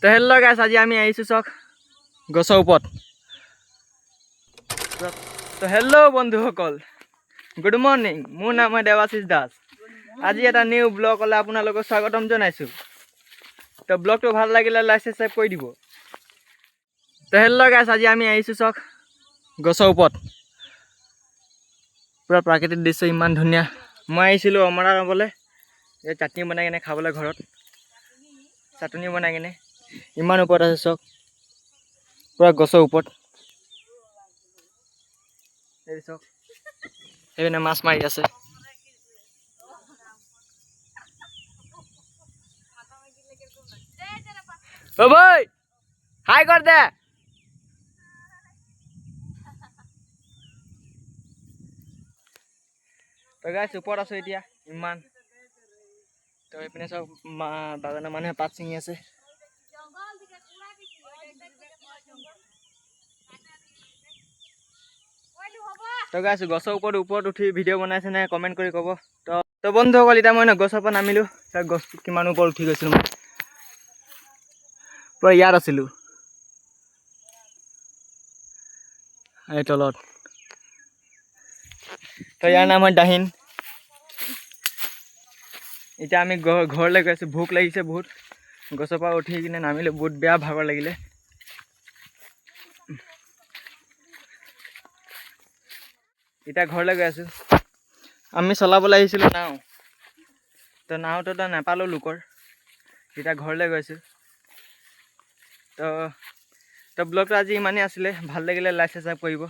তো হেল্ল' গাইছ, আজি আমি আহিছোঁ চাওক গছৰ ওপৰত। তো হেল্ল' বন্ধুসকল, গুড মৰ্ণিং। মোৰ নাম হয় দেৱাশিষ দাস। আজি এটা নিউ ব্লগলৈ আপোনালোকক স্বাগতম জনাইছোঁ। তো ব্লগটো ভাল লাগিলে লাইক ছাবস্ক্ৰাইব কৰি দিব। তো হেল্ল' গাইছ, আজি আমি আহিছোঁ চাওক গছৰ ওপৰত। পূৰা প্ৰাকৃতিক দৃশ্য ইমান ধুনীয়া। মই আহিছিলোঁ অমৰা ল'বলৈ, এই চাটনি বনাই কিনে খাবলৈ ঘৰত। চাটনি বনাই কিনে ইমান ওপৰত আছে চাওক, পূৰা গছৰ ওপৰত। এই চাওক, সেইপিনে মাছ মাৰি আছে। ও ভাই হাই কৰ দে। তো গাইছ ওপৰত আছোঁ এতিয়া ইমান। তো এইপিনে চাওক বাগানৰ মানুহে পাত ছিঙি আছে। তো গাইছ গছৰ ওপৰত উঠি ভিডিঅ' বনাইছে নে কমেণ্ট কৰি ক'ব। তো বন্ধুসকল, এতিয়া মই গছৰ পৰা নামিলোঁ। গছটো কিমান ওপৰত উঠি গৈছিলোঁ মই, পূৰা ইয়াত আছিলোঁ এই তলত। তো ইয়াৰ নাম হয় দাহিন। এতিয়া আমি ঘৰলৈ গৈ আছোঁ। ভোক লাগিছে বহুত, গছৰ পৰা উঠি কিনে নামিলোঁ, বহুত বেয়া ভাগৰ লাগিলে। এতিয়া ঘৰলৈ গৈ আছোঁ। আমি চলাবলৈ আহিছিলোঁ নাও, তো নাওটো নাপালোঁ লোকৰ। এতিয়া ঘৰলৈ গৈছোঁ। তো ব্লগটো আজি ইমানেই আছিলে। ভাল লাগিলে লাইক ছাবস্ক্ৰাইব কৰিব।